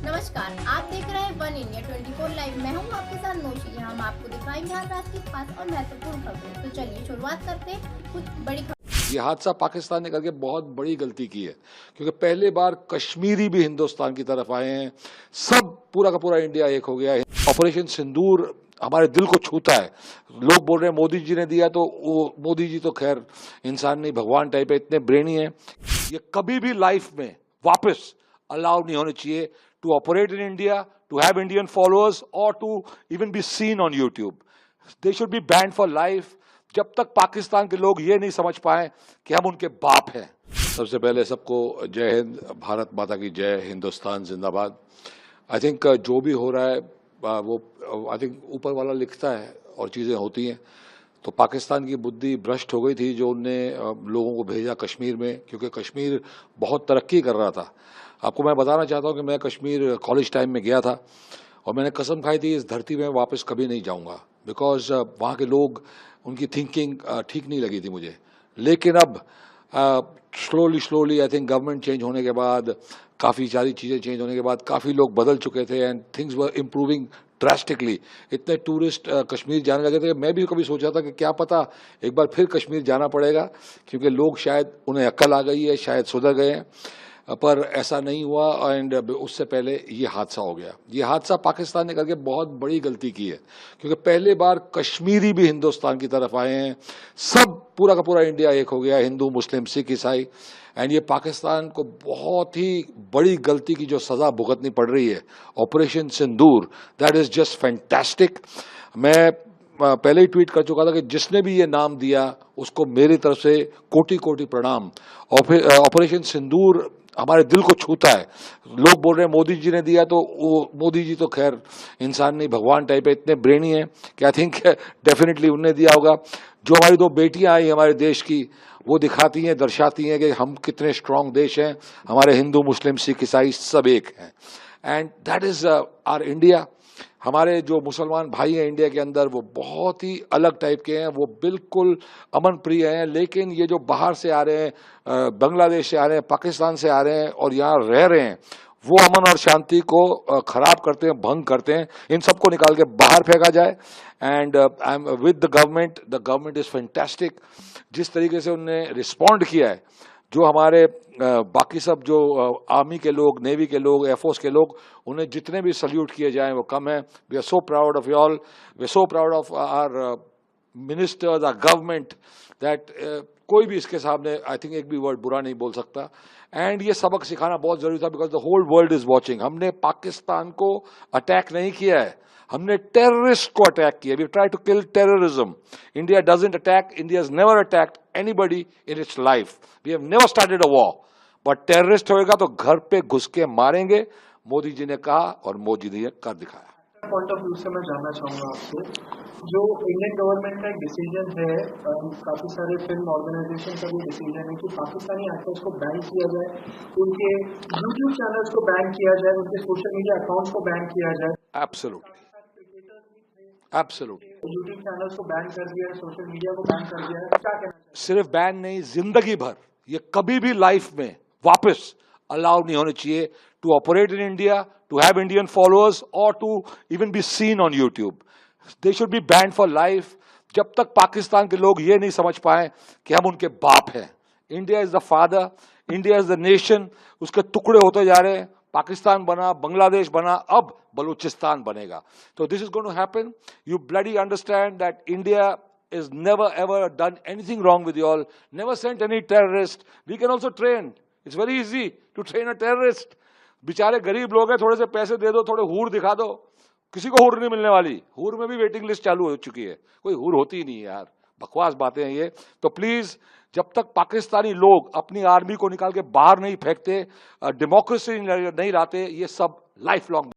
नमस्कार, आप देख रहे हैं वन इंडिया 24 लाइव। मैं हूं आपके साथ नौशी। हम आपको दिखाएंगे हर रात की खास और महत्वपूर्ण खबरें। तो चलिए शुरुआत करते हैं कुछ बड़ी खबर। ये हादसा पाकिस्तान ने करके बहुत बड़ी गलती की है, क्योंकि पहली बार कश्मीरी भी हिंदुस्तान की तरफ आए हैं। सब पूरा का पूरा इंडिया एक हो गया है। ऑपरेशन सिंदूर हमारे दिल को छूता है। लोग बोल रहे हैं मोदी जी ने दिया, तो वो मोदी जी तो खैर इंसान नहीं भगवान टाइप है, इतने ब्रेनी है। ये कभी भी लाइफ में वापस अलाउ नहीं होने चाहिए to operate in India, to have Indian followers और to even be seen on YouTube. They should be banned for life, जब तक पाकिस्तान के लोग ये नहीं समझ पाए कि हम उनके बाप हैं। सबसे पहले सबको जय हिंद, भारत माता की जय, हिंदुस्तान जिंदाबाद। आई थिंक जो भी हो रहा है वो आई थिंक ऊपर वाला लिखता है और चीज़ें होती हैं। तो पाकिस्तान की बुद्धि भ्रष्ट हो गई थी जो उनने लोगों को भेजा कश्मीर में, क्योंकि कश्मीर बहुत तरक्की कर रहा था। आपको मैं बताना चाहता हूँ कि मैं कश्मीर कॉलेज टाइम में गया था और मैंने कसम खाई थी इस धरती में वापस कभी नहीं जाऊँगा, बिकॉज वहाँ के लोग, उनकी थिंकिंग ठीक नहीं लगी थी मुझे। लेकिन अब slowly I think government change होने के बाद, काफ़ी सारी चीज़ें चेंज होने के बाद काफ़ी लोग बदल चुके थे and things were improving drastically. इतने टूरिस्ट कश्मीर जाने लगे थे। मैं भी कभी सोचा था कि क्या पता एक बार फिर कश्मीर जाना पड़ेगा, क्योंकि लोग शायद उन्हें अक्ल आ गई है, शायद सुधर गए हैं, पर ऐसा नहीं हुआ। एंड उससे पहले ये हादसा हो गया। ये हादसा पाकिस्तान ने करके बहुत बड़ी गलती की है, क्योंकि पहली बार कश्मीरी भी हिंदुस्तान की तरफ आए हैं। सब पूरा का पूरा इंडिया एक हो गया, हिंदू मुस्लिम सिख ईसाई। एंड ये पाकिस्तान को बहुत ही बड़ी गलती की जो सज़ा भुगतनी पड़ रही है, operation Sindoor, that is just fantastic. मैं पहले ही ट्वीट कर चुका था कि जिसने भी ये नाम दिया उसको मेरी तरफ से कोटि कोटि प्रणाम। ऑपरेशन सिंदूर हमारे दिल को छूता है। लोग बोल रहे हैं मोदी जी ने दिया, तो वो मोदी जी तो खैर इंसान नहीं भगवान टाइप है, इतने ब्रेनी है कि आई थिंक डेफिनेटली उनने दिया होगा। जो हमारी दो बेटियां आई हमारे देश की, वो दिखाती हैं, दर्शाती हैं कि हम कितने स्ट्रांग देश हैं। हमारे हिंदू मुस्लिम सिख ईसाई सब एक हैं, and that is our India. हमारे जो मुसलमान भाई हैं इंडिया के अंदर, वो बहुत ही अलग टाइप के हैं, वो बिल्कुल अमन प्रिय हैं। लेकिन ये जो बाहर से आ रहे हैं, बांग्लादेश से आ रहे हैं, पाकिस्तान से आ रहे हैं और यहाँ रह रहे हैं, वो अमन और शांति को खराब करते हैं, भंग करते हैं। इन सबको निकाल के बाहर फेंका जाए। And I am with the government is fantastic. जिस तरीके से उनने रिस्पॉन्ड किया है, जो हमारे बाकी सब जो आर्मी के लोग, नेवी के लोग, एयरफोर्स के लोग, उन्हें जितने भी सल्यूट किए जाएं वो कम है। We are so proud of you all, we are so proud of our ministers, our government, that कोई भी इसके सामने आई थिंक एक भी वर्ड बुरा नहीं बोल सकता। एंड ये सबक सिखाना बहुत जरूरी था, because the whole world is watching. हमने पाकिस्तान को अटैक नहीं किया है, हमने टेररिस्ट को अटैक किया। We try to kill terrorism. India doesn't attack, India has never attacked anybody in its life. We have never started a war, but terrorist होएगा तो घर पे घुस के मारेंगे, मोदी जी ने कहा और मोदी जी ने कर दिखाया। पॉइंट ऑफ व्यू से मैं जानना चाहूँगा आपसे, जो इंडियन गवर्नमेंट का एक डिसीजन है, काफ़ी सारे फिल्म ऑर्गेनाइजेशन का भी डिसीजन है कि पाकिस्तानी एक्टर्स को बैन किया जाए, उनके यूट्यूब चैनल्स को बैन किया जाए, उनके सोशल मीडिया अकाउंट्स को बैन किया जाए। Absolutely, absolutely. यूट्यूब चैनल्स को बैन कर दिया है, सोशल मीडिया को बैन कर दिया है, क्या कहना चाहिए? सिर्फ बैन नहीं, जिंदगी भर ये कभी भी लाइफ में वापस अलाउ नहीं होने चाहिए to operate in India, to have Indian followers और to even be seen on YouTube. They should be banned for life, जब तक पाकिस्तान के लोग ये नहीं समझ पाए कि हम उनके बाप हैं। India is the father, India is the nation. उसके टुकड़े होते जा रहे हैं, पाकिस्तान बना, बांग्लादेश बना, अब बलूचिस्तान बनेगा। तो this is going to happen. You bloody understand that India is never ever done anything wrong with you all, never sent any terrorist. We can also train. It's very easy to train a terrorist. बेचारे गरीब लोग हैं, थोड़े से पैसे दे दो, थोड़े हूर दिखा दो, किसी को हूर नहीं मिलने वाली। हूर में भी वेटिंग लिस्ट चालू हो चुकी है, कोई हूर होती ही नहीं है यार, बकवास बातें हैं ये। तो प्लीज, जब तक पाकिस्तानी लोग अपनी आर्मी को निकाल के बाहर नहीं फेंकते, डेमोक्रेसी नहीं लाते, ये सब लाइफ लॉन्ग